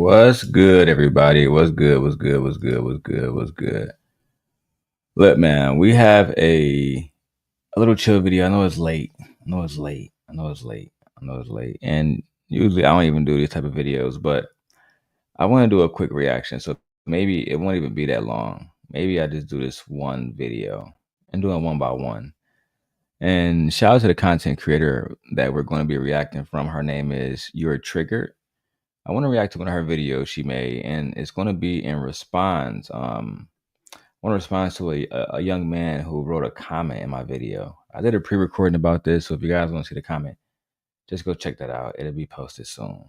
What's good, everybody? What's good? What's good? What's good? What's good? What's good? Look, man, we have a little chill video. I know it's late. I know it's late. I know it's late. I know it's late. And usually I don't even do these type of videos, but I want to do a quick reaction. So maybe it won't even be that long. Maybe I just do this one video and do it one by one. And shout out to the content creator that we're going to be reacting from. Her name is You're Triggered. I want to react to one of her videos she made, and it's going to be in response. I want to respond to a young man who wrote a comment in my video. I did a pre-recording about this, so if you guys want to see the comment, just go check that out. It'll be posted soon.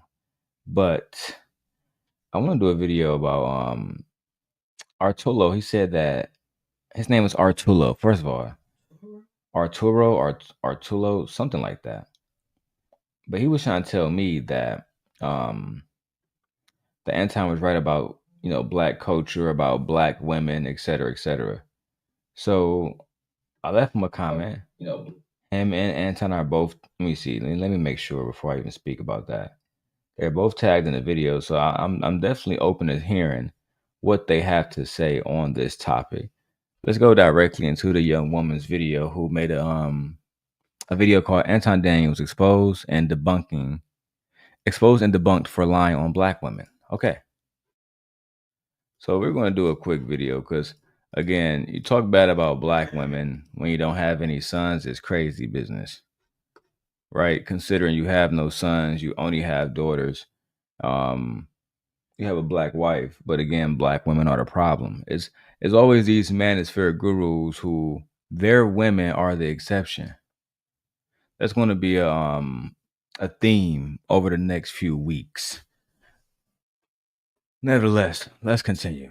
But I want to do a video about Arturo. He said that his name is Arturo. First of all, Arturo or Arturo, something like that. But he was trying to tell me that the Anton was right about, black culture, about black women, et cetera, et cetera. So I left him a comment. Him and Anton are both, let me see, let me make sure before I even speak about that. They're both tagged in the video, so I'm definitely open to hearing what they have to say on this topic. Let's go directly into the young woman's video who made a video called Anton Daniels exposed and debunked for lying on black women. Okay. So we're going to do a quick video because, again, you talk bad about black women when you don't have any sons is crazy business, right? Considering you have no sons, you only have daughters. You have a black wife, but again, black women are the problem. It's always these manosphere gurus who their women are the exception. That's going to be a theme over the next few weeks. Nevertheless, let's continue.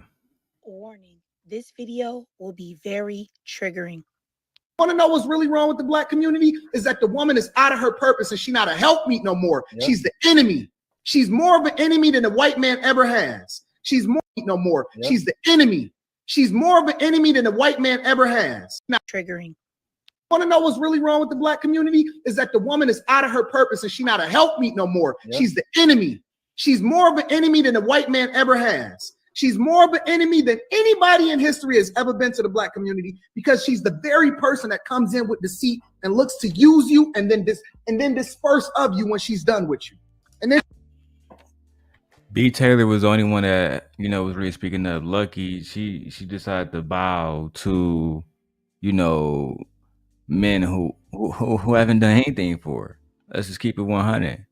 Warning, this video will be very triggering. Want to know what's really wrong with the black community is that the woman is out of her purpose and she's not a helpmeet no more. Yep. She's the enemy. She's more of an enemy than the white man ever has. She's more no more. Yep. She's the enemy. She's more of an enemy than the white man ever has. Not triggering. Want to know what's really wrong with the black community is that the woman is out of her purpose and she's not a helpmeet no more. Yep. She's the enemy. She's more of an enemy than the white man ever has. She's more of an enemy than anybody in history has ever been to the black community because she's the very person that comes in with deceit and looks to use you and then disperse of you when she's done with you. And then B. Taylor was the only one that, was really speaking up. Lucky, she decided to bow to, men who haven't done anything for her. Let's just keep it 100.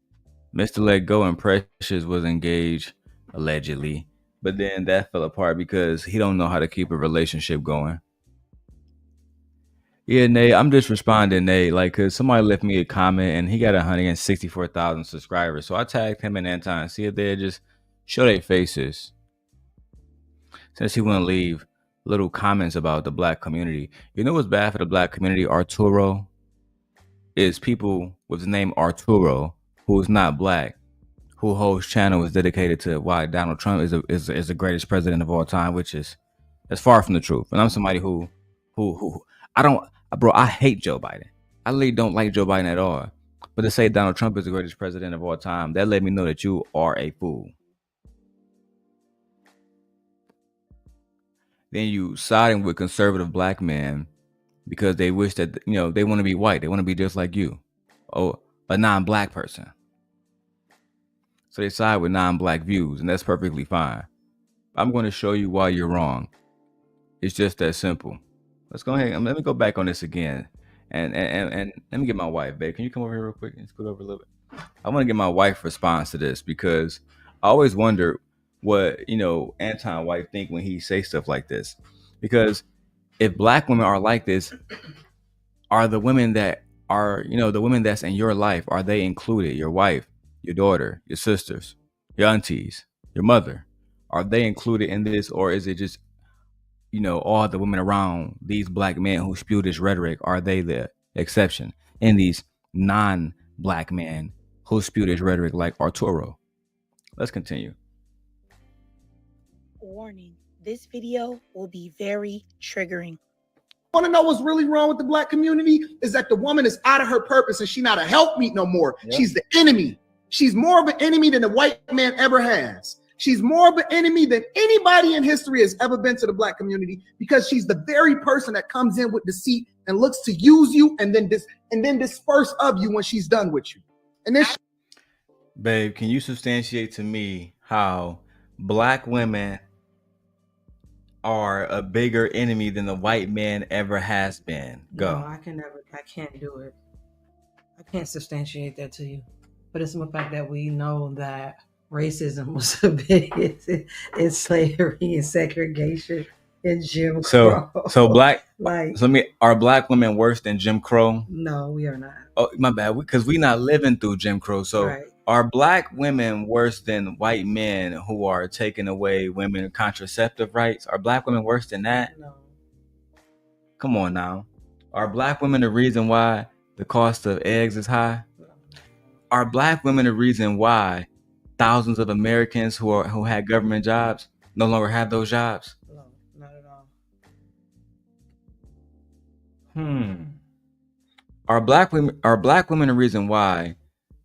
Mr. Let Go and Precious was engaged, allegedly. But then that fell apart because he don't know how to keep a relationship going. Yeah, Nate, I'm just responding, Nate, because somebody left me a comment and he got 164,000 subscribers. So I tagged him and Anton. See if they just show their faces. Since he wouldn't leave little comments about the black community. You know what's bad for the black community, Arturo? Is people with the name Arturo who is not black, who whole channel is dedicated to why Donald Trump is the greatest president of all time, which is that's far from the truth. And I'm somebody who I hate Joe Biden. I really don't like Joe Biden at all. But to say Donald Trump is the greatest president of all time, that let me know that you are a fool. Then you siding with conservative black men because they wish that, they want to be white. They want to be just like you. Oh, a non-black person. So they side with non-black views, and that's perfectly fine. I'm going to show you why you're wrong. It's just that simple. Let's go ahead and let me go back on this again. And let me get my wife, babe. Can you come over here real quick and scoot over a little bit? I want to get my wife's response to this because I always wonder what, Anton White think when he say stuff like this. Because if black women are like this, are the women that are, the women that's in your life, are they included? Your wife, your daughter, your sisters, your aunties, your mother, are they included in this? Or is it just, all the women around these black men who spew this rhetoric, are they the exception? And these non-black men who spew this rhetoric like Arturo. Let's continue. Warning, this video will be very triggering. Want to know what's really wrong with the black community is that the woman is out of her purpose and she's not a helpmeet no more. Yep. She's the enemy. She's more of an enemy than the white man ever has. She's more of an enemy than anybody in history has ever been to the black community, because she's the very person that comes in with deceit and looks to use you and then disperse of you when she's done with you. And this, babe, can you substantiate to me how black women are a bigger enemy than the white man ever has been? Go. No, I can't do it. I can't substantiate that to you. But it's the fact that we know that racism was the biggest in slavery and segregation and Jim Crow. So black, are black women worse than Jim Crow? No, we are not. Oh, my bad, because we not living through Jim Crow. So right. Are black women worse than white men who are taking away women contraceptive rights? Are black women worse than that? No. Come on now. Are black women the reason why the cost of eggs is high? Are black women the reason why thousands of Americans who had government jobs no longer have those jobs? No, not at all. Are black women the reason why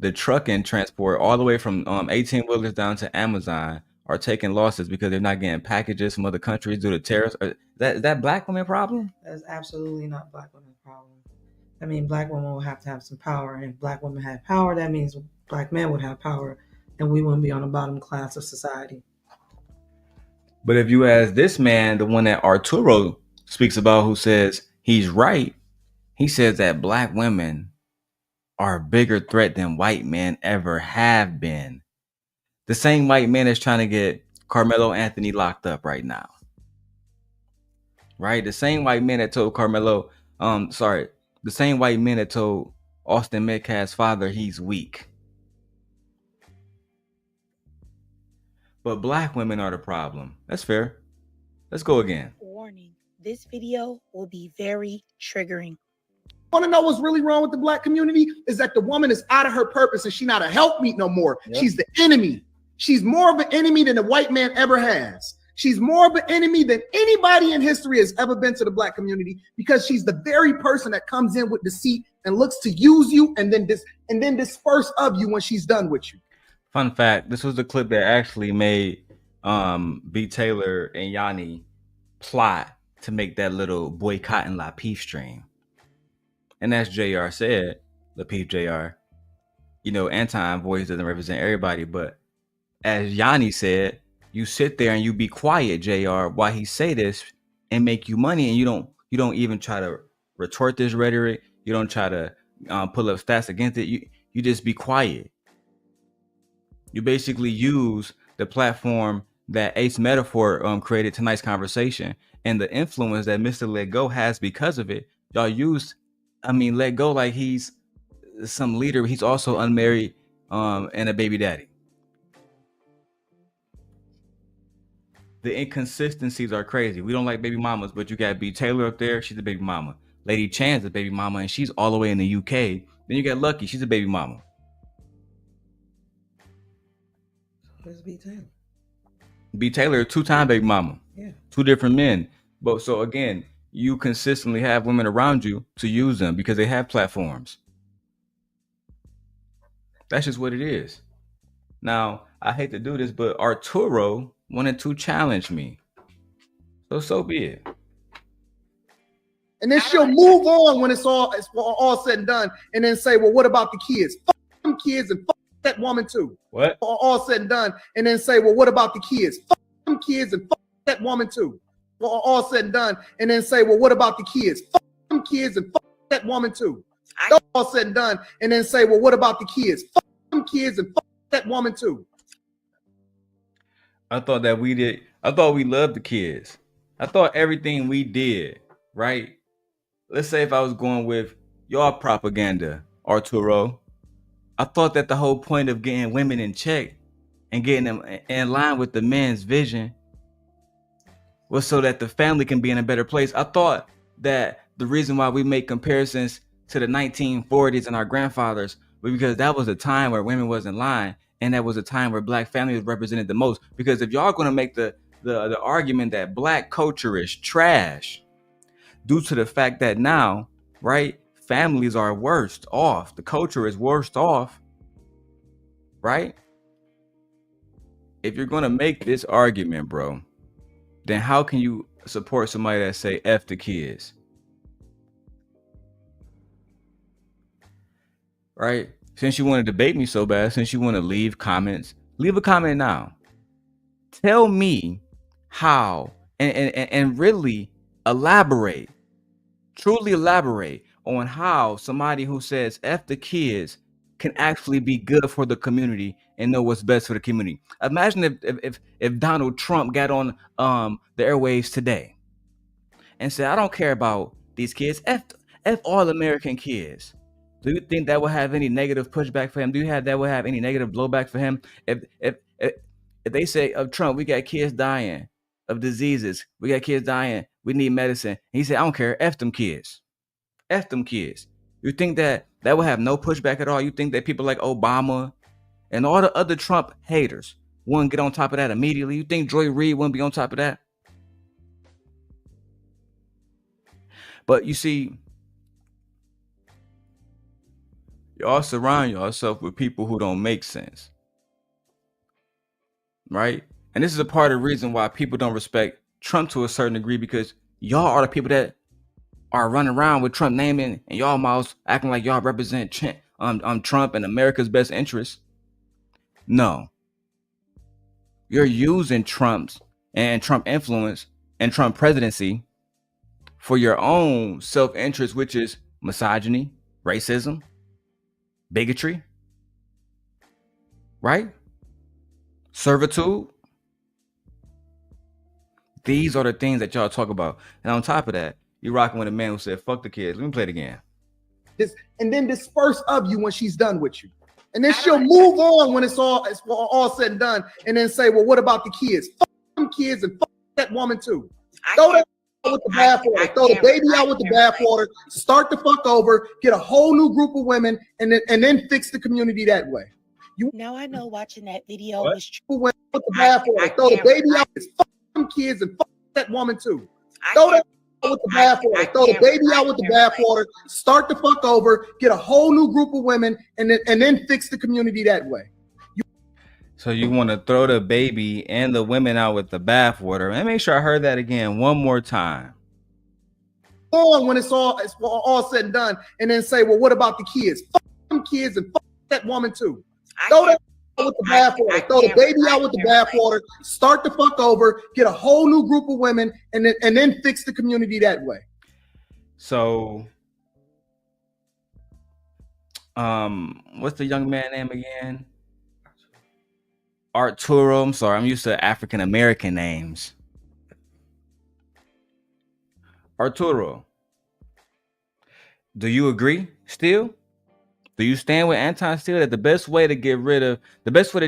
the trucking transport all the way from 18-wheelers down to Amazon are taking losses because they're not getting packages from other countries due to tariffs? Is that black women problem? That's absolutely not black women's problem. I mean, black women will have to have some power, and if black women had power, that means black men would have power, and we wouldn't be on the bottom class of society. But if you ask this man, the one that Arturo speaks about, who says he's right, he says that black women are a bigger threat than white men ever have been. The same white man that's trying to get Carmelo Anthony locked up right now. Right? The same white man that told the same white man that told Austin Metcalf's father he's weak. But black women are the problem. That's fair. Let's go again. Warning, this video will be very triggering. Want to know what's really wrong with the black community is that the woman is out of her purpose and she's not a helpmeet no more. Yep. She's the enemy. She's more of an enemy than the white man ever has. She's more of an enemy than anybody in history has ever been to the black community, because she's the very person that comes in with deceit and looks to use you and then disperse of you when she's done with you. Fun fact, this was the clip that actually made B. Taylor and Yanni plot to make that little boycott and Lapeef stream. And as JR said, Lapeef JR, Anton voice doesn't represent everybody, but as Yanni said, you sit there and you be quiet, JR, while he say this and make you money, and you don't even try to retort this rhetoric. You don't try to pull up stats against it. You just be quiet. You basically use the platform that Ace Metaphor created tonight's conversation, and the influence that Mr. Let Go has because of it. Y'all used, Let Go like he's some leader. He's also unmarried and a baby daddy. The inconsistencies are crazy. We don't like baby mamas, but you got B. Taylor up there. She's a baby mama. Lady Chan's a baby mama, and she's all the way in the UK. Then you got Lucky. She's a baby mama. Where's B. Taylor? B. Taylor, 2-time baby mama. Yeah. 2 different men. But so again, you consistently have women around you to use them because they have platforms. That's just what it is. Now, I hate to do this, but Arturo wanted to challenge me. So be it. And then she'll move on when it's all said and done, and then say, well, what about the kids? Fuck them kids and fuck that woman too. What? All said and done, and then say, well, what about the kids? Fuck them kids and fuck that woman too. All said and done, and then say, well, what about the kids? Fuck them kids and fuck that woman too. All said and done, and then say, well, what about the kids? Fuck them kids and fuck that woman too. I thought we loved the kids. I thought everything we did, right? Let's say if I was going with your propaganda, Arturo, I thought that the whole point of getting women in check and getting them in line with the man's vision was so that the family can be in a better place. I thought that the reason why we make comparisons to the 1940s and our grandfathers was because that was a time where women was in line, and that was a time where black family was represented the most. Because if y'all going to make the argument that black culture is trash due to the fact that now, right, families are worst off, the culture is worst off, right? if you're gonna make this argument, bro, then how can you support somebody that say F the kids? Right? Since you want to debate me so bad, since you want to leave comments, leave a comment now. Tell me how and really elaborate, truly elaborate on how somebody who says F the kids can actually be good for the community and know what's best for the community. Imagine if Donald Trump got on the airwaves today and said, I don't care about these kids, F all American kids. Do you think that will have any negative pushback for him? Do you have that will have any negative blowback for him? If they say of Trump, we got kids dying of diseases, we got kids dying, we need medicine. And he said, I don't care, F them kids. F them kids. You think that will have no pushback at all? You think that people like Obama and all the other Trump haters wouldn't get on top of that immediately? You think Joy Reid wouldn't be on top of that? But you see, y'all surround yourself with people who don't make sense. Right? And this is a part of the reason why people don't respect Trump to a certain degree, because y'all are the people that are running around with Trump naming and y'all mouths acting like y'all represent Trump and America's best interests. No. You're using Trump's and Trump influence and Trump presidency for your own self-interest, which is misogyny, racism, bigotry, right? Servitude. These are the things that y'all talk about. And on top of that, you're rocking with a man who said, fuck the kids. Let me play it again. And then disperse of you when she's done with you. And then she'll move on when it's all said and done. And then say, well, what about the kids? Fuck them kids and fuck that woman too. Throw that out with the bathwater. Throw the baby out with the bathwater. Start the fuck over. Get a whole new group of women and then fix the community that way. Now I know watching that video What? was With the bathwater. Throw the baby out. Fuck them kids and fuck that woman too. Throw that out with the bathwater. Throw the baby out with the bathwater. Start the fuck over. Get a whole new group of women and then fix the community that way. So you want to throw the baby and the women out with the bathwater? And make sure I heard that again one more time. On when it's all said and done, and then say, well, what about the kids? Fuck them kids and fuck that woman too. Throw that out with the bathwater. Throw the baby out with the bathwater. Start the fuck over. Get a whole new group of women and then fix the community that way. So, what's the young man name again? Arturo. I'm sorry, I'm used to African American names. Arturo, do you agree still? Do you stand with Anton still that the best way to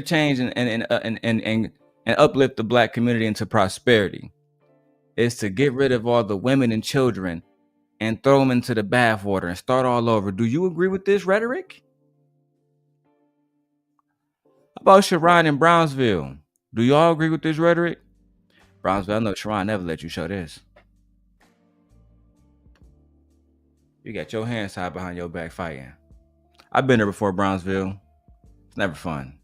change and uplift the black community into prosperity is to get rid of all the women and children and throw them into the bathwater and start all over? Do you agree with this rhetoric? How about Sharon in Brownsville? Do y'all agree with this rhetoric? Brownsville, I know Sharon never let you show this. You got your hands tied behind your back fighting. I've been there before, Brownsville. It's never fun.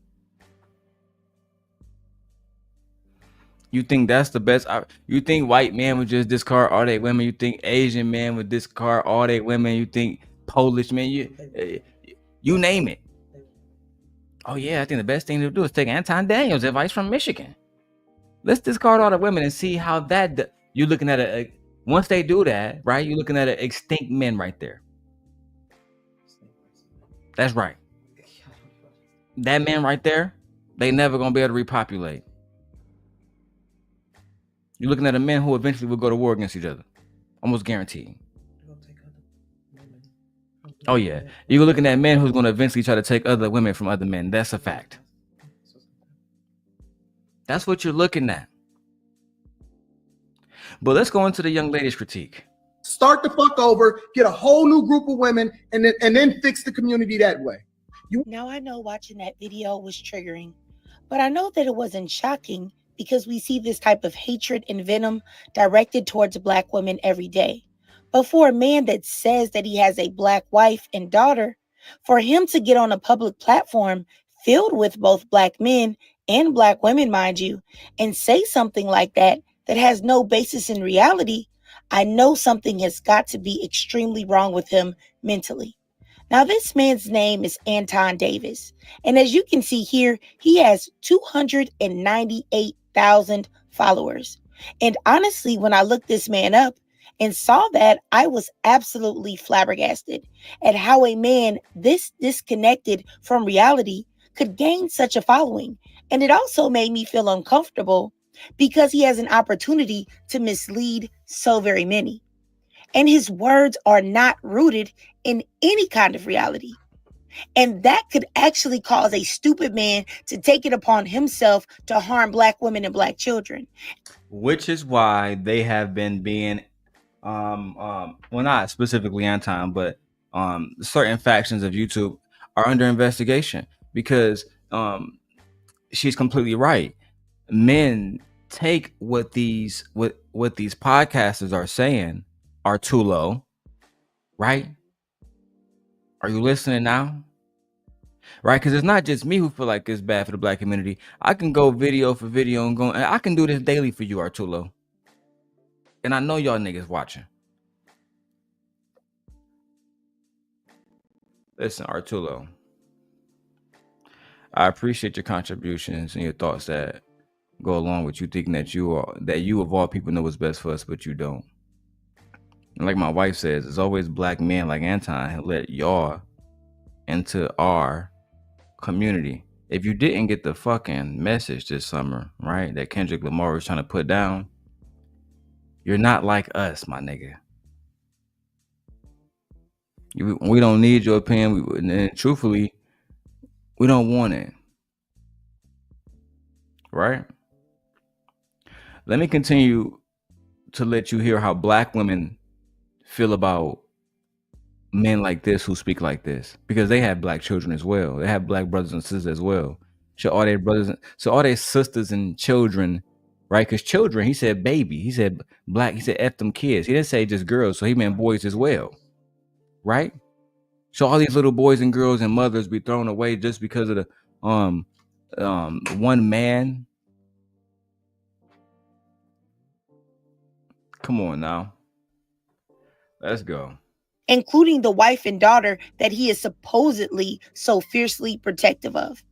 You think that's the best? You think white men would just discard all their women? You think Asian men would discard all their women? You think Polish men? You name it. Oh yeah, I think the best thing to do is take Anton Daniels' advice from Michigan. Let's discard all the women and see how that. You're looking at once they do that, right? You're looking at an extinct men right there. That's right. That man right there, they never gonna be able to repopulate. You're looking at a man who eventually will go to war against each other, almost guaranteed. Oh yeah, you're looking at men who's gonna eventually try to take other women from other men. That's a fact. That's what you're looking at. But let's go into the young lady's critique. Start the fuck over, get a whole new group of women, and then fix the community that way. Now I know watching that video was triggering, but I know that it wasn't shocking because we see this type of hatred and venom directed towards black women every day. But for a man that says that he has a black wife and daughter, for him to get on a public platform filled with both black men and black women, mind you, and say something like that has no basis in reality, I know something has got to be extremely wrong with him mentally. Now, this man's name is Anton Davis. And as you can see here, he has 298,000 followers. And honestly, when I looked this man up and saw that, I was absolutely flabbergasted at how a man this disconnected from reality could gain such a following. And it also made me feel uncomfortable because he has an opportunity to mislead so very many. And his words are not rooted in any kind of reality. And that could actually cause a stupid man to take it upon himself to harm black women and black children. Which is why they have been being well, not specifically Anton, but certain factions of YouTube are under investigation because she's completely right. Men take what these podcasters are saying, Arturo, right? Are you listening now? Right? Because it's not just me who feel like it's bad for the black community. I can go video for video and I can do this daily for you, Arturo. And I know y'all niggas watching. Listen, Arturo, I appreciate your contributions and your thoughts that go along with you thinking that you of all people know what's best for us, but you don't. And like my wife says, it's always black men like Anton who let y'all into our community. If you didn't get the fucking message this summer, right, that Kendrick Lamar was trying to put down, you're not like us, my nigga. We don't need your opinion. And truthfully, we don't want it. Right? Let me continue to let you hear how black women feel about men like this who speak like this, because they have black children as well. They have black brothers and sisters as well. So all their sisters and children, right? Because children, he said baby, he said black, he said F them kids. He didn't say just girls, so he meant boys as well, right? So all these little boys and girls and mothers be thrown away just because of the one man. Come on now. Let's go. Including the wife and daughter that he is supposedly so fiercely protective of.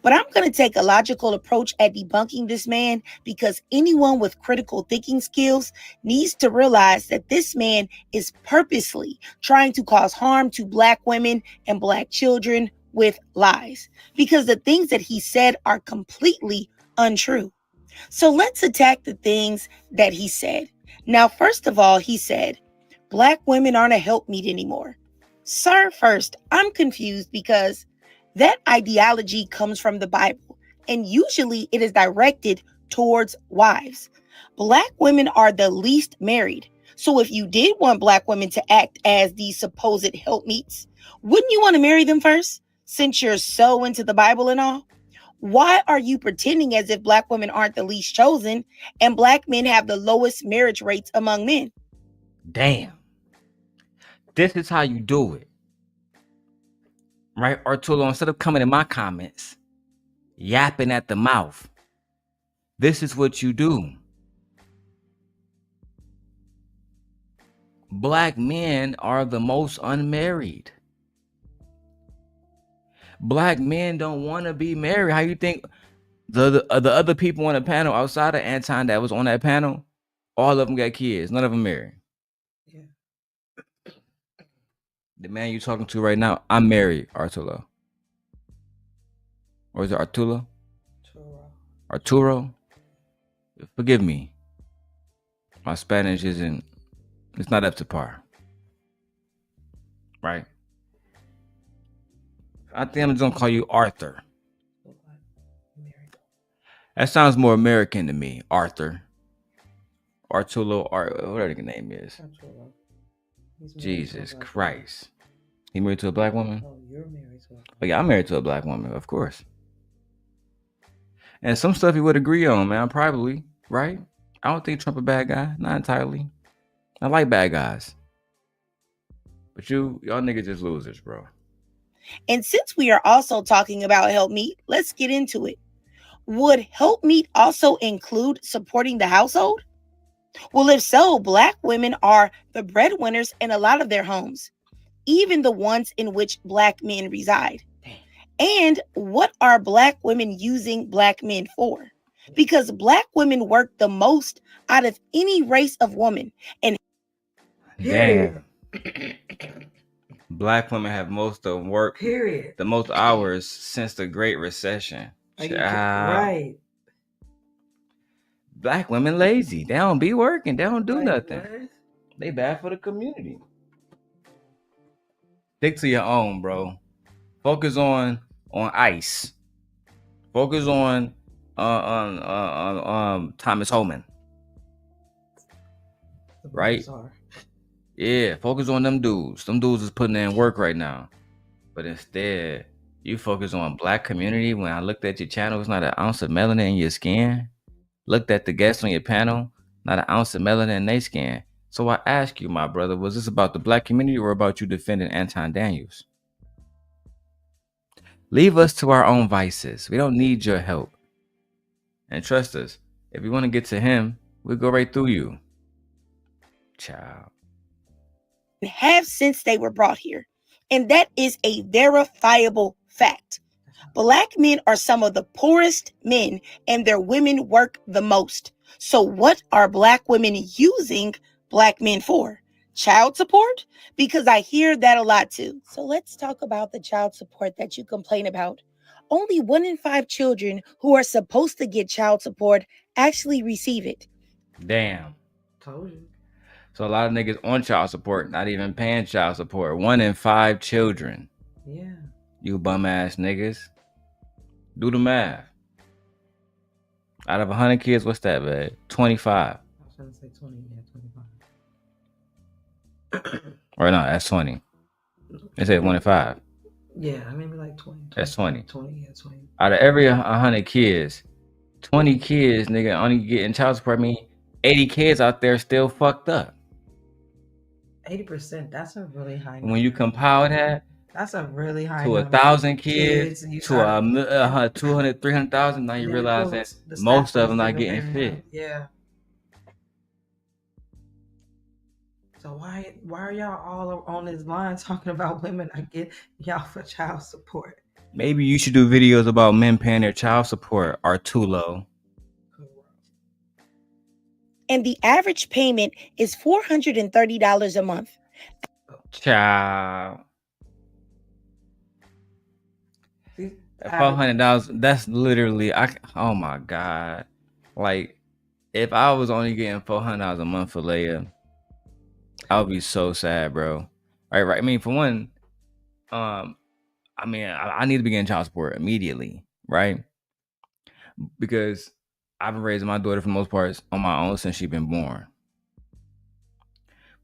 But I'm going to take a logical approach at debunking this man because anyone with critical thinking skills needs to realize that this man is purposely trying to cause harm to black women and black children with lies, because the things that he said are completely untrue. So let's attack the things that he said. Now, first of all, he said, black women aren't a helpmeet anymore. Sir, first, I'm confused because that ideology comes from the Bible, and usually it is directed towards wives. Black women are the least married. So if you did want black women to act as these supposed helpmeets, wouldn't you want to marry them first, since you're so into the Bible and all? Why are you pretending as if black women aren't the least chosen and black men have the lowest marriage rates among men? Damn. This is how you do it. Right, Arturo, instead of coming in my comments, yapping at the mouth, this is what you do. Black men are the most unmarried. Black men don't want to be married. How you think the other people on the panel outside of Anton that was on that panel, all of them got kids, none of them married? Yeah. The man you talking to right now, I'm married, Arturo. Or is it Arturo? Arturo? Forgive me. My Spanish it's not up to par. Right? I think I'm just gonna call you Arthur. That sounds more American to me, Arthur. Arturo, whatever the name is. Arturo. Jesus Christ. He married to a black woman? Oh, you're married to a black woman. Oh, yeah, I'm married to a black woman, of course. And some stuff he would agree on, man, probably, right? I don't think Trump a bad guy, not entirely. I like bad guys. But y'all niggas just losers, bro. And since we are also talking about help me, let's get into it. Would help meet also include supporting the household? Well, if so, Black women are the breadwinners in a lot of their homes, even the ones in which Black men reside. And what are Black women using Black men for? Because Black women work the most out of any race of woman. And Damn. Black women have most of work, Period. the most hours since the Great Recession. Right. Black women lazy. They don't be working. They don't do nothing. What? They bad for the community. Stick to your own, bro. Focus on ICE. Focus on Thomas Holman. Right? Yeah, focus on them dudes. Them dudes is putting in work right now. But instead, you focus on Black community. When I looked at your channel, it's not an ounce of melanin in your skin. Looked at the guests on your panel, not an ounce of melanin in their skin. So I ask you, my brother, was this about the Black community or about you defending Anton Daniels? Leave us to our own vices. We don't need your help. And trust us, if you want to get to him, we'll go right through you. Child. Have since they were brought here. And that is a verifiable fact. Black men are some of the poorest men, and their women work the most. So what are Black women using Black men for? Child support? Because I hear that a lot too. So let's talk about the child support that you complain about. Only 1 in 5 children who are supposed to get child support actually receive it. Damn. Told you. So a lot of niggas on child support, not even paying child support. 1 in 5 children. Yeah. You bum ass niggas. Do the math. Out of 100 kids, what's that, man? 25. I was trying to say 20. Yeah, 25. Or no, that's 20. They say 1 in 5. Yeah, maybe like 20. That's 20. 20, yeah, 20. Out of every 100 kids, 20 kids, nigga, only getting child support. I mean, 80 kids out there still fucked up. 80%, that's a really high number. When you compile that, that's a really high to number. 1,000 kids, to 200, 300,000, now you realize that most of them not getting fit. Yeah. So why are y'all all on this line talking about women not get y'all for child support? Maybe you should do videos about men paying their child support are too low. And the average payment is $430 a month. Child. $400, that's literally, oh my God. Like, if I was only getting $400 a month for Leia, I would be so sad, bro. Right. I mean, for one, I need to be getting child support immediately, right? Because I've been raising my daughter for the most part on my own since she's been born.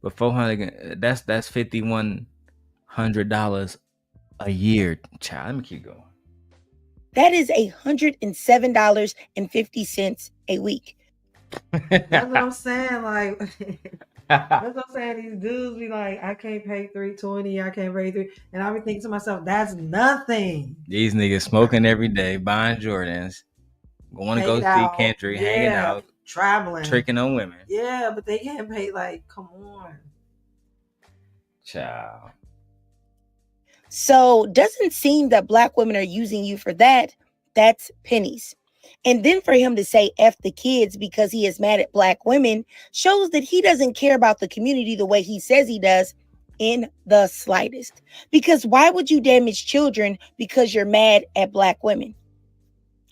But $400, that's $5,100 a year, child. Let me keep going. That is $107.50 a week. That's what I'm saying. Like, that's what I'm saying. These dudes be like, I can't pay $320. I can't pay $3. And I be thinking to myself, that's nothing. These niggas smoking every day, buying Jordans, going to go see Kendrick, hanging out, traveling, tricking on women. Yeah, but they can't pay. Like, come on, child. So doesn't seem that Black women are using you for that. That's pennies. And then for him to say F the kids because he is mad at Black women shows that he doesn't care about the community the way he says he does in the slightest. Because why would you damage children because you're mad at Black women?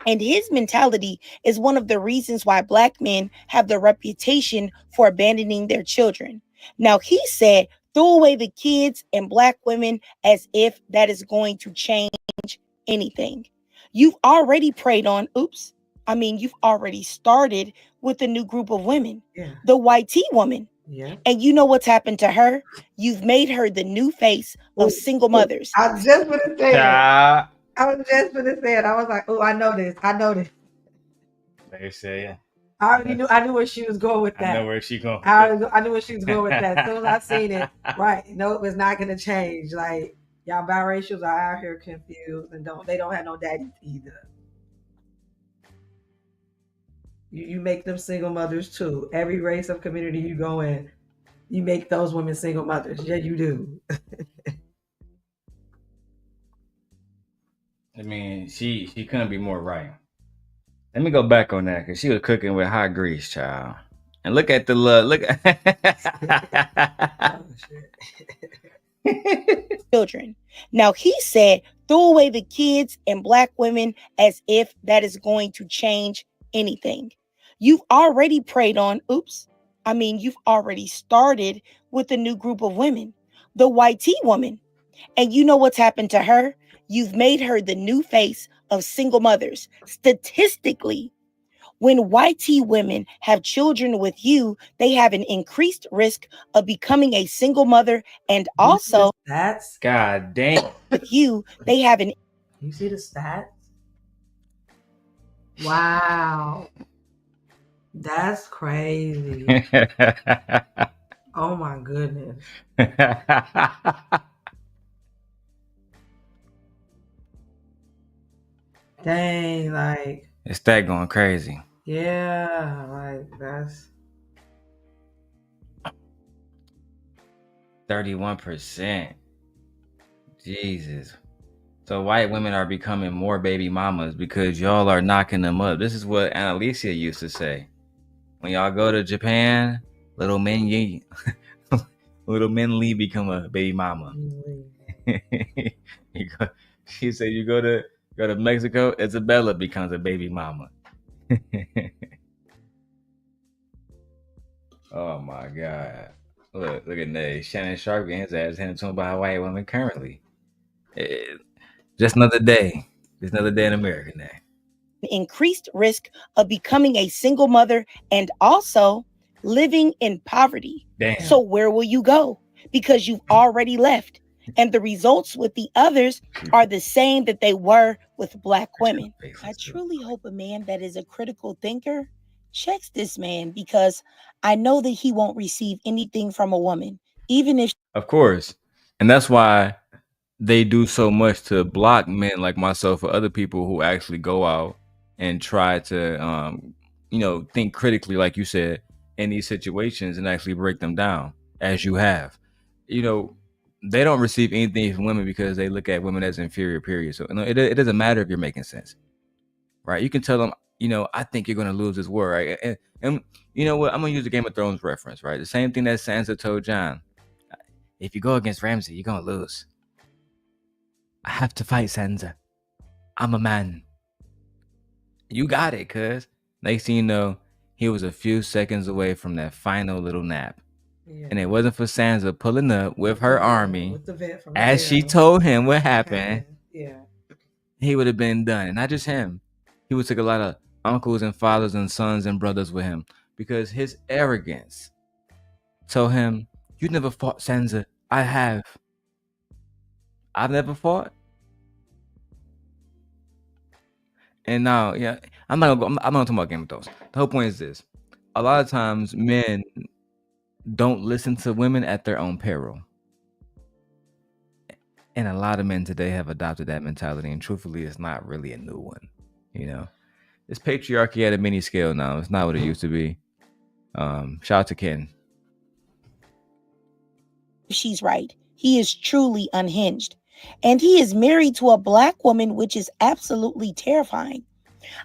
And his mentality is one of the reasons why Black men have the reputation for abandoning their children. Now, he said, throw away the kids and Black women as if that is going to change anything. You've already preyed on, you've already started with a new group of women, the white tea woman. Yeah. And you know what's happened to her? You've made her the new face of single mothers. I was just going to say that. I was like, oh, I know this. They say, yeah. I knew where she was going with that. I know where she going. I knew where she was going with that. As soon as I seen it, right? No, it was not going to change. Like, y'all biracials are out here confused and they don't have no daddies either. You make them single mothers too. Every race of community you go in, you make those women single mothers. Yeah, you do. I mean, she couldn't be more right. Let me go back on that because she was cooking with hot grease, child. And look at the love. Look at Oh, children. Now, he said, throw away the kids and black women as if that is going to change anything. You've already preyed on, you've already started with a new group of women, the white tea woman. And you know what's happened to her? You've made her the new face of single mothers. Statistically, when white tea women have children with you, they have an increased risk of becoming a single mother, and also That's God damn. with you, they have an. You see the stats? Wow. That's crazy. Oh my goodness. Dang, like It's that going crazy. yeah, like that's 31%. Jesus. So white women are becoming more baby mamas because y'all are knocking them up. This is what Annalisa used to say. When y'all go to Japan, little men Lee become a baby mama. She said you go to Mexico, Isabella becomes a baby mama. Oh my God. Look at that. Shannon Sharp getting his ass handed to him by a white woman currently. Just another day. Just another day in America now. Increased risk of becoming a single mother and also living in poverty. Damn. So where will you go? Because you've already left. And the results with the others are the same that they were with black women. I truly hope a man that is a critical thinker checks this man, because I know that he won't receive anything from a woman, even if. Of course. And that's why they do so much to block men like myself or other people who actually go out and try to think critically, like you said, in these situations and actually break them down as you have. They don't receive anything from women because they look at women as inferior, period. So it doesn't matter if you're making sense, right? You can tell them, I think you're going to lose this war, right? And you know what? I'm going to use the Game of Thrones reference, right? The same thing that Sansa told Jon. If you go against Ramsay, you're going to lose. I have to fight Sansa. I'm a man. You got it, cuz. Next thing you know, he was a few seconds away from that final little nap. Yeah. And it wasn't for Sansa pulling up with her army, as she told him what happened. Yeah. He would have been done. And not just him. He would take a lot of uncles and fathers and sons and brothers with him, because his arrogance told him, you never fought Sansa. I have. I've never fought. And now, yeah, I'm not talking about Game of Thrones. The whole point is this: a lot of times, men don't listen to women at their own peril, and a lot of men today have adopted that mentality. And truthfully, it's not really a new one. It's patriarchy at a mini scale now. It's not what it used to be. Shout out to Ken. She's right. He is truly unhinged. And he is married to a black woman, which is absolutely terrifying.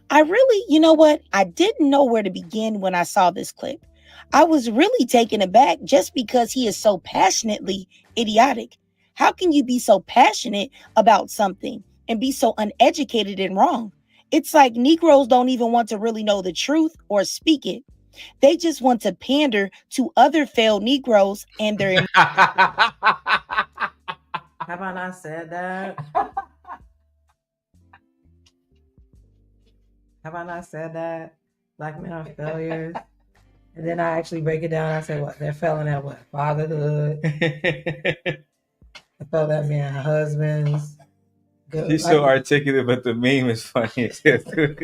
I really, you know what? I didn't know where to begin when I saw this clip. I was really taken aback just because he is so passionately idiotic. How can you be so passionate about something and be so uneducated and wrong? It's like Negroes don't even want to really know the truth or speak it. They just want to pander to other failed Negroes and their. Have I not said that? Have I not said that? Black men are failures. And then I actually break it down. I say, what? They're failing at what? Fatherhood. They failed at being husbands. Good. She's so articulate, but the meme is funny. It's funny.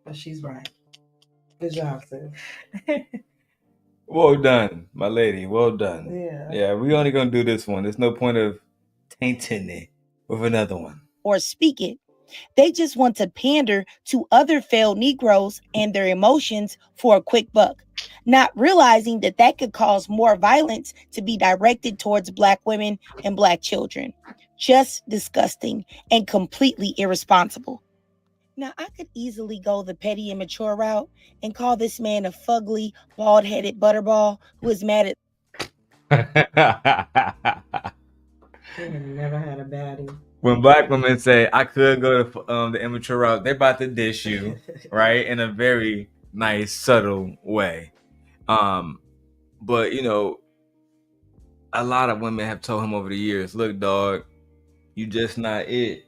But she's right. Good job, sis. Well done, my lady. Well done. Yeah, we only gonna do this one. There's no point of tainting it with another one. Or speak it. They just want to pander to other failed Negroes and their emotions for a quick buck, not realizing that that could cause more violence to be directed towards Black women and Black children. Just disgusting and completely irresponsible. Now, I could easily go the petty immature route and call this man a fugly, bald headed butterball who is mad at. They have never had a baddie. When Black women say, I could go to the immature route, they're about to dish you, right? In a very nice, subtle way. But, you know, a lot of women have told him over the years, look, dog, you just not it.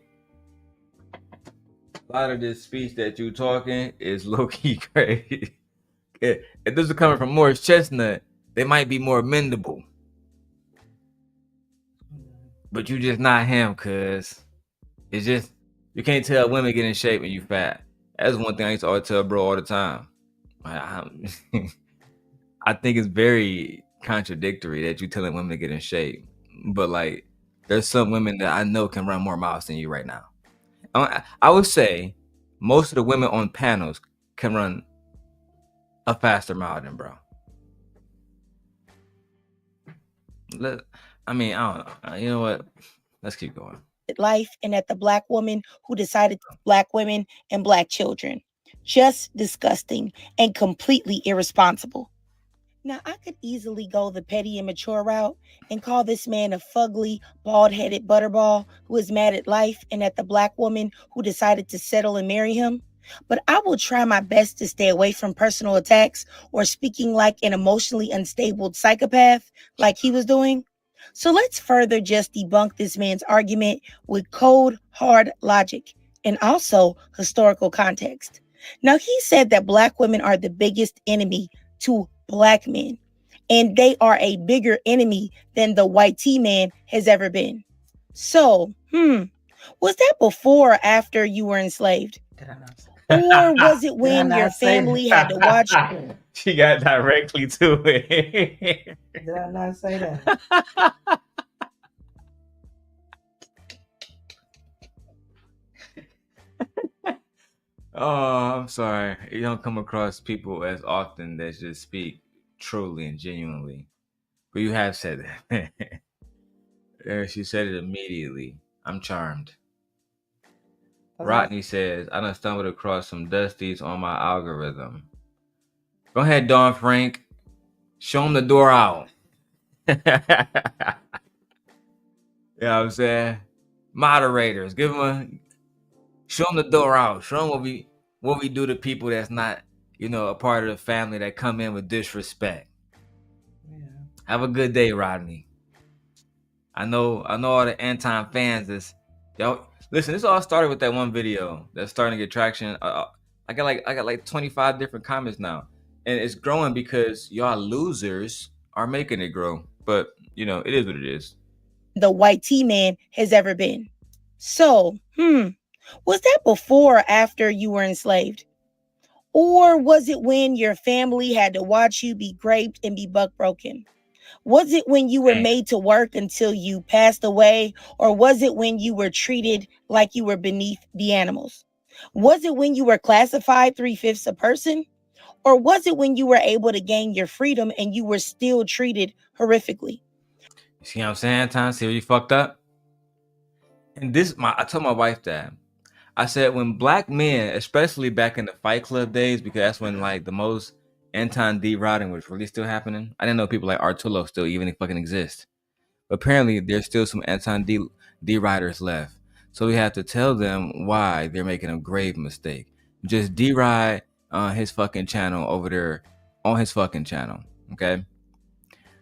A lot of this speech that you talking is low-key crazy. If this is coming from Morris Chestnut, they might be more mendable. But you just not him, cuz it's just, you can't tell women get in shape when you fat. That's one thing I used to always tell bro all the time. I think it's very contradictory that you telling women to get in shape. But like, there's some women that I know can run more miles than you right now. I would say most of the women on panels can run a faster mile than bro. I don't know. You know what? Let's keep going. Life and at the Black woman who decided to Black women and Black children. Just disgusting and completely irresponsible. Now, I could easily go the petty immature route and call this man a fugly, bald headed butterball who is mad at life and at the Black woman who decided to settle and marry him. But I will try my best to stay away from personal attacks or speaking like an emotionally unstable psychopath like he was doing. So let's further just debunk this man's argument with cold, hard logic and also historical context. Now, he said that Black women are the biggest enemy to Black men, and they are a bigger enemy than the white T man has ever been. So, was that before or after you were enslaved? Or was it when your family had to watch? She got directly to it. Did I not say that? Oh, I'm sorry. You don't come across people as often that just speak truly and genuinely. But you have said that. She said it immediately. I'm charmed. Rodney says, I done stumbled across some dusties on my algorithm. Go ahead, Dawn Frank. Show them the door out. You know what I'm saying? Moderators, give them show them the door out. Show them what we do to people that's not, a part of the family that come in with disrespect. Yeah. Have a good day, Rodney. I know all the Anton fans is y'all. Listen, this all started with that one video that's starting to get traction. I got like 25 different comments now, and it's growing because y'all losers are making it grow. But it is what it is. The white T man has ever been. So, was that before or after you were enslaved? Or was it when your family had to watch you be raped and be buck broken? Was it when you were made to work until you passed away? Or was it when you were treated like you were beneath the animals? Was it when you were classified 3/5 a person? Or was it when you were able to gain your freedom and you were still treated horrifically? You see what I'm saying, Tom? See where you fucked up? And I told my wife that. I said when Black men, especially back in the Fight Club days, because that's when like the most Anton D riding was really still happening. I didn't know people like Arturo still even fucking exist. But apparently there's still some Anton D riders left. So we have to tell them why they're making a grave mistake. Just D-ride his fucking channel over there on his fucking channel. Okay?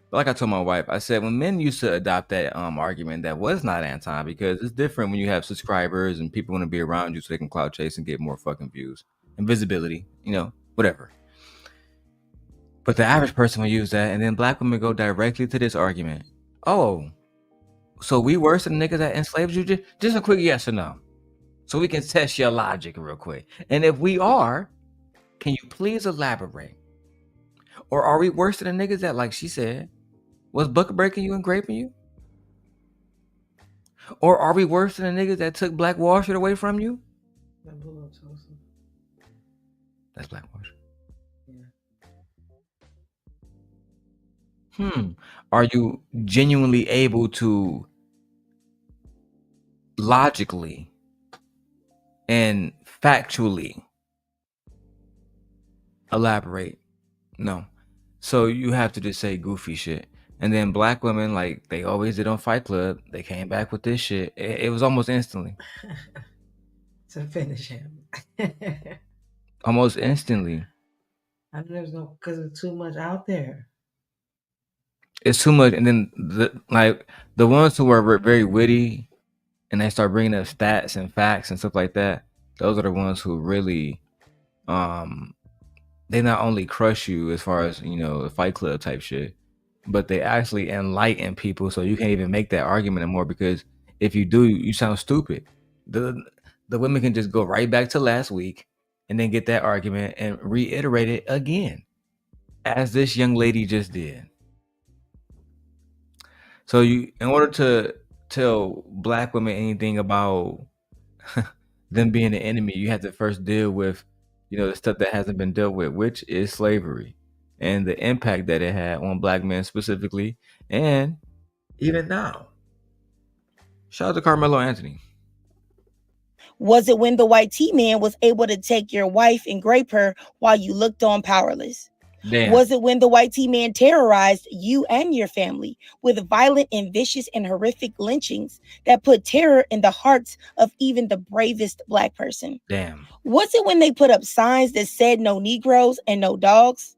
But like I told my wife, I said when men used to adopt that argument, that was not Anton, because it's different when you have subscribers and people want to be around you so they can clout chase and get more fucking views and visibility, whatever. But the average person will use that, and then Black women go directly to this argument. Oh, so we worse than the niggas that enslaved you? Just a quick yes or no, so we can test your logic real quick. And if we are, can you please elaborate? Or are we worse than the niggas that, like she said, was bucket breaking you and graping you? Or are we worse than the niggas that took Black Wall Street away from you That blew up Tulsa. That's blackwash. Yeah. Are you genuinely able to logically and factually elaborate? No. So you have to just say goofy shit. And then black women, like they always did on Fight Club, they came back with this shit. It was almost instantly. To finish him. Almost instantly. I know there's no, because there's too much out there. It's too much. And then the ones who are very witty and they start bringing up stats and facts and stuff like that, those are the ones who really they not only crush you as far as, you know, the Fight Club type shit, but they actually enlighten people so you can't even make that argument anymore, because if you do, you sound stupid. The women can just go right back to last week and then get that argument and reiterate it again, as this young lady just did. So you, in order to tell black women anything about them being the enemy, you have to first deal with, you know, the stuff that hasn't been dealt with, which is slavery and the impact that it had on black men specifically, and even now. Shout out to Carmelo Anthony. Was it when the white T-man was able to take your wife and grape her while you looked on powerless? Damn. Was it when the white T-man terrorized you and your family with violent and vicious and horrific lynchings that put terror in the hearts of even the bravest black person? Damn. Was it when they put up signs that said no Negroes and no dogs?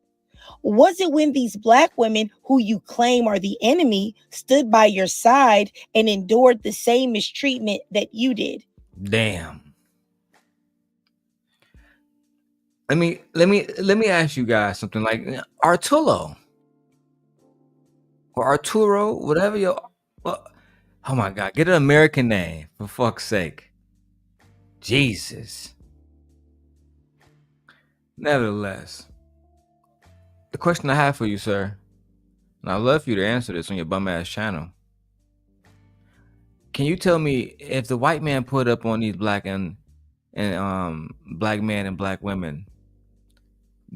Was it when these black women who you claim are the enemy stood by your side and endured the same mistreatment that you did? Damn. Let me ask you guys something, like Arturo or Arturo, whatever your, oh my God, get an American name for fuck's sake. Jesus. Nevertheless, the question I have for you, sir, and I'd love for you to answer this on your bum ass channel. Can you tell me, if the white man put up on these black and black men and black women,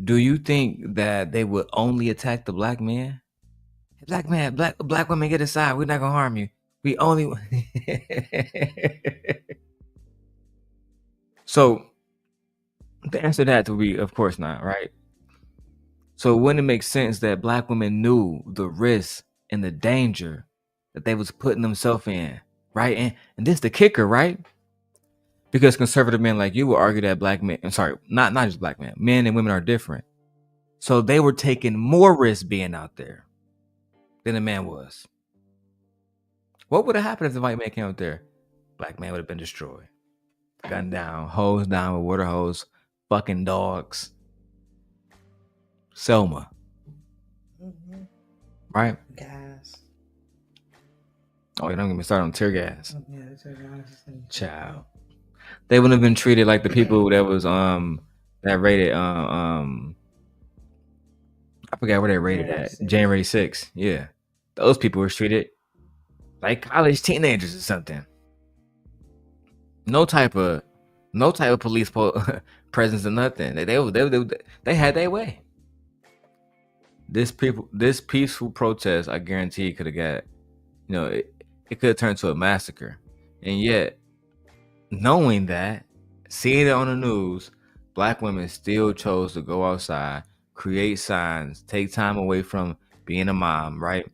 do you think that they would only attack the black men? Black man, black women, get aside. We're not gonna harm you. We only. So the answer to that would be, of course not, right? So wouldn't it make sense that black women knew the risk and the danger that they was putting themselves in, right? And this the kicker, right? Because conservative men like you will argue that black men, I'm sorry, not just black men and women are different. So they were taking more risk being out there than a man was. What would have happened if the white man came out there? Black man would have been destroyed. Gunned down, hosed down with water hose, fucking dogs. Selma. Mm-hmm. Right? Gas. Oh, you don't get me started on tear gas. Yeah, tear gas. Child. They wouldn't have been treated like the people that was that rated I forgot where they rated at. January 6th. Yeah. Those people were treated like college teenagers or something. No type of police presence or nothing. They had their way. This peaceful protest, I guarantee, could have got, you know, it could have turned to a massacre. And yet, knowing that, seeing it on the news, black women still chose to go outside, create signs, take time away from being a mom, right?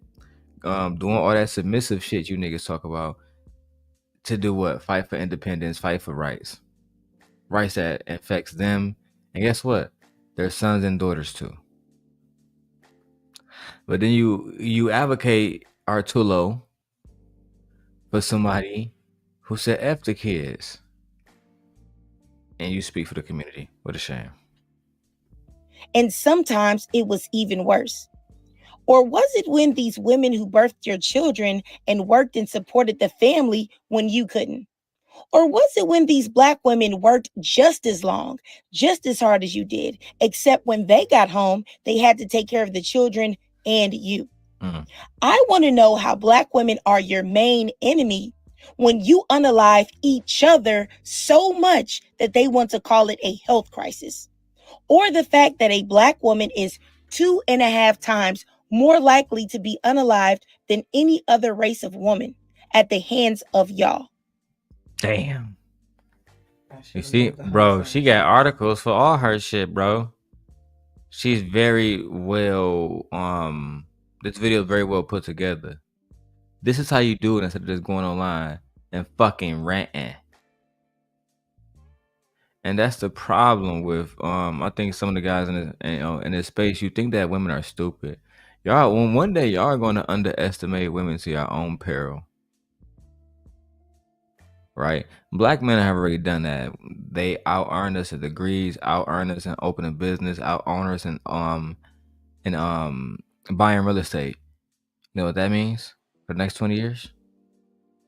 Doing all that submissive shit you niggas talk about, to do what? Fight for independence, fight for rights. Rights that affects them, and guess what? Their sons and daughters too. But then you advocate, Arturo, for somebody who said F the kids, and you speak for the community. What a shame. And sometimes it was even worse. Or was it when these women who birthed your children and worked and supported the family when you couldn't? Or was it when these black women worked just as long, just as hard as you did, except when they got home, they had to take care of the children and you? I want to know how black women are your main enemy when you unalive each other so much that they want to call it a health crisis, or the fact that a Black woman is 2.5 times more likely to be unalived than any other race of woman at the hands of y'all. Damn. You see, bro, she got articles for all her shit, bro. She's very well, this video is very well put together. This is how you do it instead of just going online and fucking ranting. And that's the problem with, I think some of the guys in this space, you think that women are stupid. Y'all, one day y'all are going to underestimate women to your own peril. Right? Black men have already done that. They out earn us in degrees, out earn us in opening business, out earn us in buying real estate. You know what that means for the next 20 years?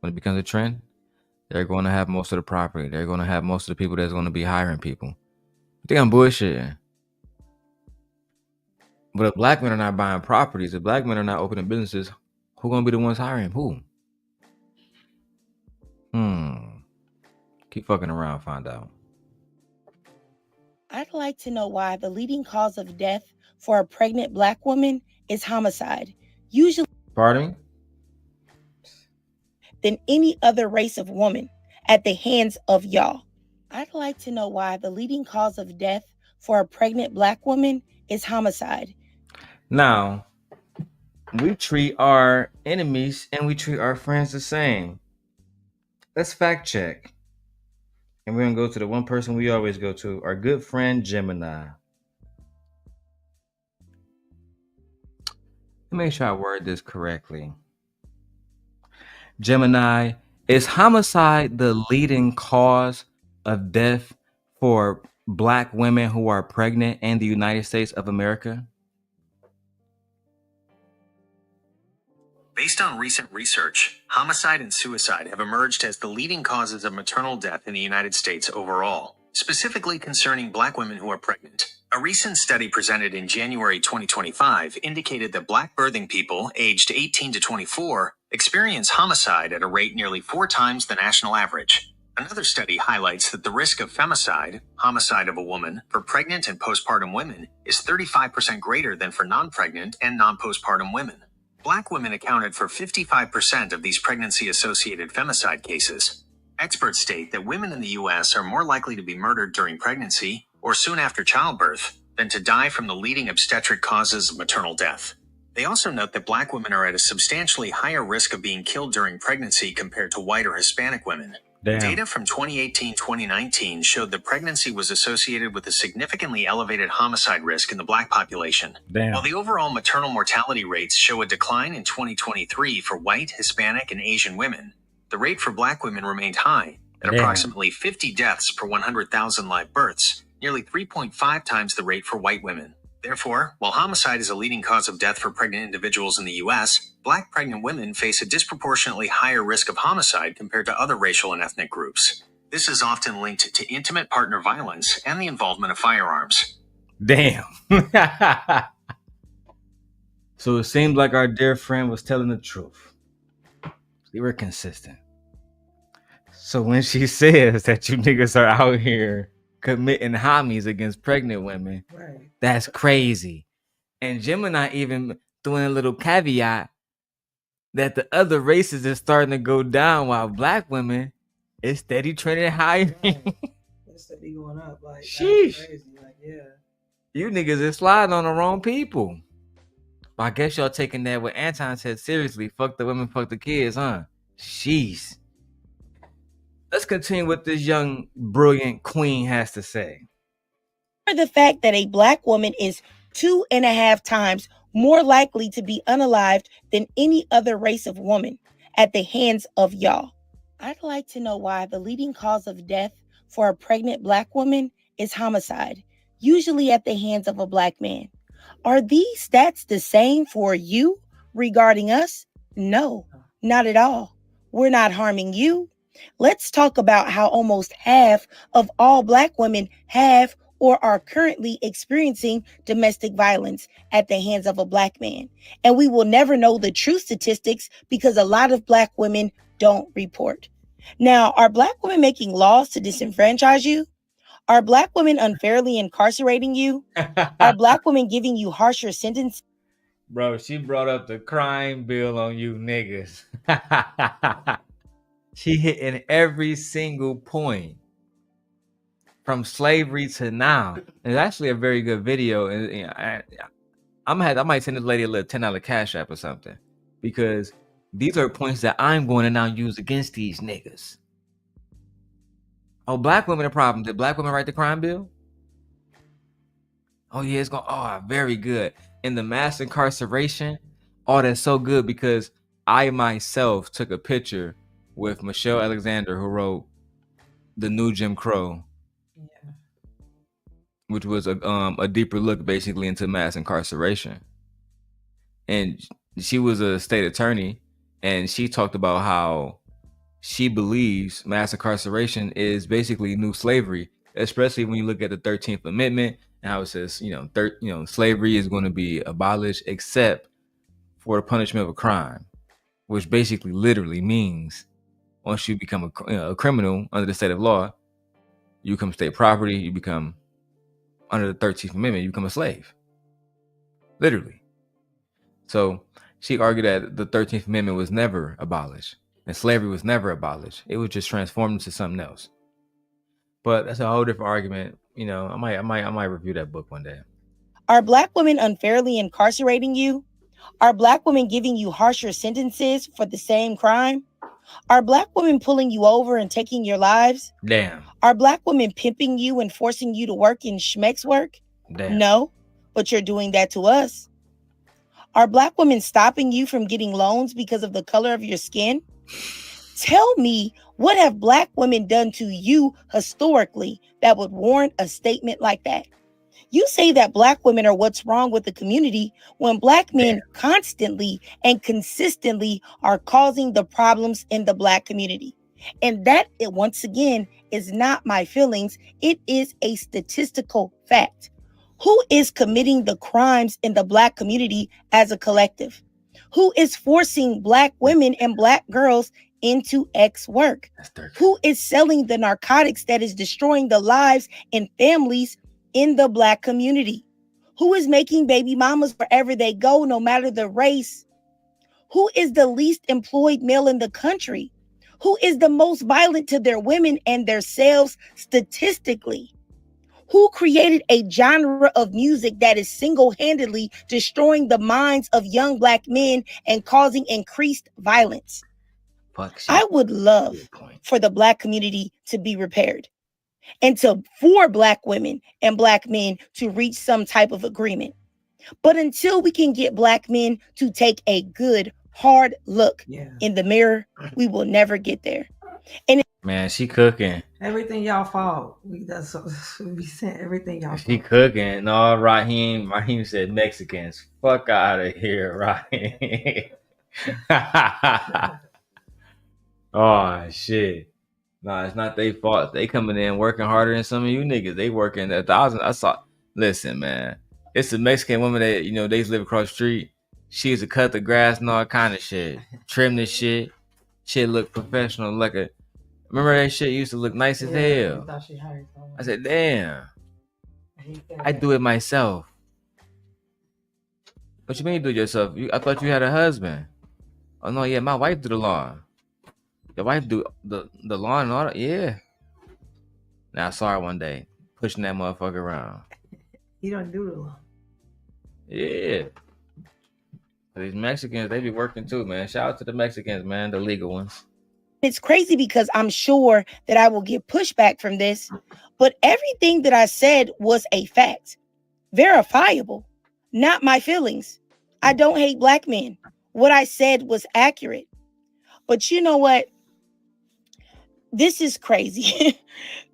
When it becomes a trend, they're going to have most of the property. They're going to have most of the people that's going to be hiring people. You think I'm bullshitting? But if black men are not buying properties, if black men are not opening businesses, who going to be the ones hiring who? Keep fucking around, find out. I'd like to know why the leading cause of death for a pregnant Black woman is homicide, usually Pardon me? than any other race of woman at the hands of y'all. I'd like to know why the leading cause of death for a pregnant Black woman is homicide. Now, we treat our enemies and we treat our friends the same. Let's fact check. And we're going to go to the one person we always go to, our good friend Gemini. Let me make sure I word this correctly. Gemini, is homicide the leading cause of death for Black women who are pregnant in the United States of America? Based on recent research, homicide and suicide have emerged as the leading causes of maternal death in the United States overall, specifically concerning Black women who are pregnant. A recent study presented in January 2025 indicated that Black birthing people aged 18 to 24 experience homicide at a rate nearly 4 times the national average. Another study highlights that the risk of femicide, homicide of a woman, for pregnant and postpartum women is 35% greater than for non-pregnant and non-postpartum women. Black women accounted for 55% of these pregnancy-associated femicide cases. Experts state that women in the U.S. are more likely to be murdered during pregnancy or soon after childbirth than to die from the leading obstetric causes of maternal death. They also note that Black women are at a substantially higher risk of being killed during pregnancy compared to white or Hispanic women. Damn. Data from 2018-2019 showed that pregnancy was associated with a significantly elevated homicide risk in the Black population. Damn. While the overall maternal mortality rates show a decline in 2023 for white, Hispanic, and Asian women, the rate for Black women remained high at approximately 50 deaths per 100,000 live births, nearly 3.5 times the rate for white women. Therefore, while homicide is a leading cause of death for pregnant individuals in the U.S., Black pregnant women face a disproportionately higher risk of homicide compared to other racial and ethnic groups. This is often linked to intimate partner violence and the involvement of firearms. Damn. So it seemed like our dear friend was telling the truth. They were consistent. So when she says that you niggas are out here committing homies against pregnant women, Right. that's crazy. And Gemini even threw in a little caveat that the other races is starting to go down while Black women is steady trending higher. Right. It's steady going up. Like, Sheesh. that's crazy. Like, yeah. You niggas is sliding on the wrong people. But I guess y'all taking that what Anton said seriously. Fuck the women, fuck the kids, huh? Sheesh. Let's continue what this young, brilliant queen has to say. Or the fact that a Black woman is 2.5 times more likely to be unalived than any other race of woman at the hands of y'all. I'd like to know why the leading cause of death for a pregnant Black woman is homicide, usually at the hands of a Black man. Are these stats the same for you regarding us? No, not at all. We're not harming you. Let's talk about how almost half of all Black women have or are currently experiencing domestic violence at the hands of a Black man. And we will never know the true statistics because a lot of Black women don't report. Now, are Black women making laws to disenfranchise you? Are Black women unfairly incarcerating you? Are Black women giving you harsher sentences? Bro, she brought up the crime bill on you niggas. She hitting every single point from slavery to now. It's actually a very good video, and you know, I might send this lady a little $10 cash app or something, because these are points that I'm going to now use against these niggas. Oh, Black women a problem. Did Black women write the crime bill? Oh yeah, it's going. Oh, very good. In the mass incarceration, oh, that's so good, because I myself took a picture with Michelle Alexander, who wrote The New Jim Crow, which was a deeper look basically into mass incarceration. And she was a state attorney, and she talked about how she believes mass incarceration is basically new slavery, especially when you look at the 13th Amendment and how it says, slavery is going to be abolished except for the punishment of a crime, which basically literally means once you become a criminal under the state of law, you become state property, you become under the 13th Amendment, you become a slave. Literally. So she argued that the 13th Amendment was never abolished and slavery was never abolished. It was just transformed into something else. But that's a whole different argument. I might review that book one day. Are Black women unfairly incarcerating you? Are Black women giving you harsher sentences for the same crime? Are Black women pulling you over and taking your lives? Damn. Are Black women pimping you and forcing you to work in schmeck's work? Damn. No, but you're doing that to us. Are Black women stopping you from getting loans because of the color of your skin? Tell me, what have Black women done to you historically that would warrant a statement like that? You say that Black women are what's wrong with the community when Black men constantly and consistently are causing the problems in the Black community. And that, once again, is not my feelings. It is a statistical fact. Who is committing the crimes in the Black community as a collective? Who is forcing Black women and Black girls into X work? Who is selling the narcotics that is destroying the lives and families in the Black community? Who is making baby mamas wherever they go, no matter the race? Who is the least employed male in the country? Who is the most violent to their women and their selves statistically? Who created a genre of music that is single-handedly destroying the minds of young Black men and causing increased violence? I would love for the Black community to be repaired and for Black women and Black men to reach some type of agreement. But until we can get Black men to take a good, hard look in the mirror, we will never get there. And man, she cooking. Everything y'all fault. We sent everything y'all fault. She cooking. No, Raheem said Mexicans. Fuck out of here, Raheem. Oh shit. No, it's not their fault. They coming in working harder than some of you niggas. They working 1,000. Listen, man. It's a Mexican woman that, they used to live across the street. She used to cut the grass and all kind of shit. Trim the shit. Shit look professional. Remember that shit used to look nice as hell. I said, damn. I do it myself. What you mean you do it yourself? I thought you had a husband. Oh no, yeah, my wife do the lawn. Your wife do the lawn and all that? Yeah. Now I saw her one day pushing that motherfucker around. You don't do the lawn. Yeah. These Mexicans, they be working too, man. Shout out to the Mexicans, man, the legal ones. It's crazy because I'm sure that I will get pushback from this, but everything that I said was a fact. Verifiable. Not my feelings. I don't hate Black men. What I said was accurate. But you know what? This is crazy.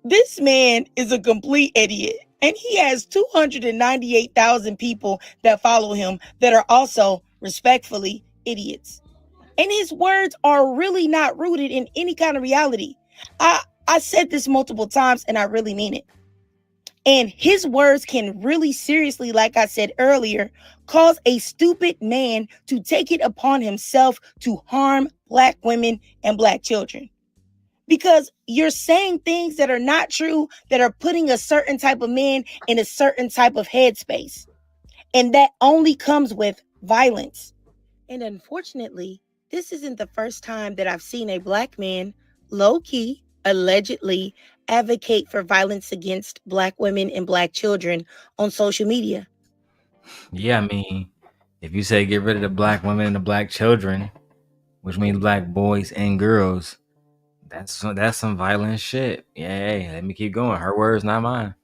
This man is a complete idiot. And he has 298,000 people that follow him that are also, respectfully, idiots. And his words are really not rooted in any kind of reality. I said this multiple times and I really mean it. And his words can really seriously, like I said earlier, cause a stupid man to take it upon himself to harm Black women and Black children. Because you're saying things that are not true, that are putting a certain type of man in a certain type of headspace. And that only comes with violence. And unfortunately, this isn't the first time that I've seen a Black man, low key, allegedly, advocate for violence against Black women and Black children on social media. Yeah, I mean, if you say get rid of the Black women and the Black children, which means Black boys and girls, that's some violent shit. Yeah, hey, let me keep going. Her words, not mine.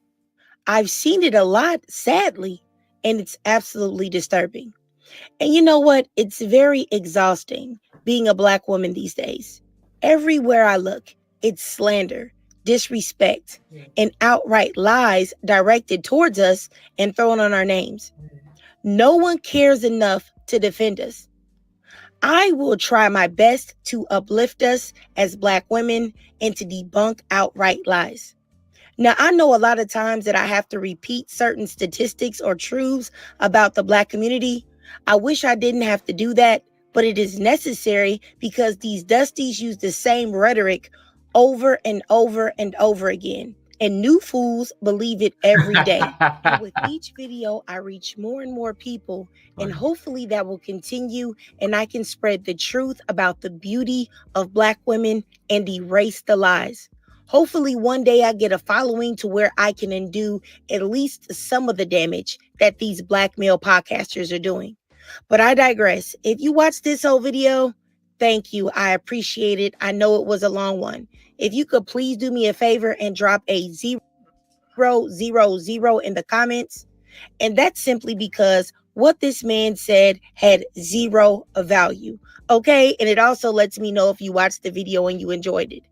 I've seen it a lot, sadly, and it's absolutely disturbing. And you know what? It's very exhausting being a Black woman these days. Everywhere I look, it's slander, disrespect, and outright lies directed towards us and thrown on our names. No one cares enough to defend us. I will try my best to uplift us as Black women and to debunk outright lies. Now, I know a lot of times that I have to repeat certain statistics or truths about the Black community. I wish I didn't have to do that, but it is necessary because these dusties use the same rhetoric over and over and over again. And new fools believe it every day. And with each video, I reach more and more people, and hopefully that will continue, and I can spread the truth about the beauty of Black women and erase the lies. Hopefully one day I get a following to where I can undo at least some of the damage that these Black male podcasters are doing. But I digress. If you watched this whole video, thank you. I appreciate it. I know it was a long one. If you could please do me a favor and drop a 000 in the comments. And that's simply because what this man said had zero value. Okay. And it also lets me know if you watched the video and you enjoyed it.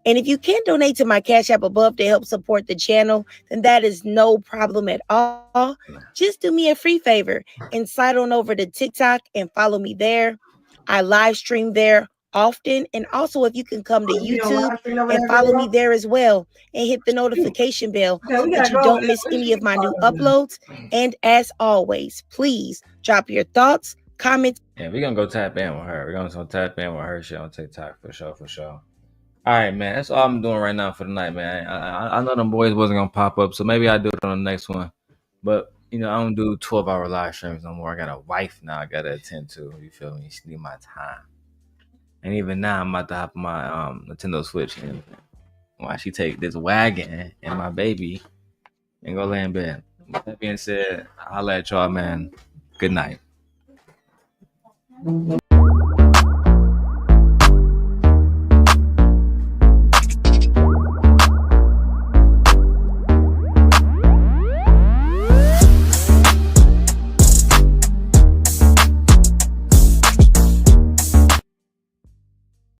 And if you can't donate to my Cash App above to help support the channel, then that is no problem at all. Just do me a free favor and slide on over to TikTok and follow me there. I live stream there often. And also, if you can come to YouTube and follow me there as well and hit the notification bell so that you don't miss any of my new uploads. And as always, please drop your thoughts, comments. Yeah, we're gonna go tap in with her. We're gonna tap in with her shit on TikTok for sure, for sure. All right, man. That's all I'm doing right now for the night, man. I know them boys wasn't gonna pop up, so maybe I do it on the next one. But I don't do 12-hour live streams no more. I got a wife now. I gotta attend to. You feel me? She need my time. And even now, I'm about to hop on my Nintendo Switch and while she take this wagon and my baby and go lay in bed. With that being said, I'll let y'all, man. Good night.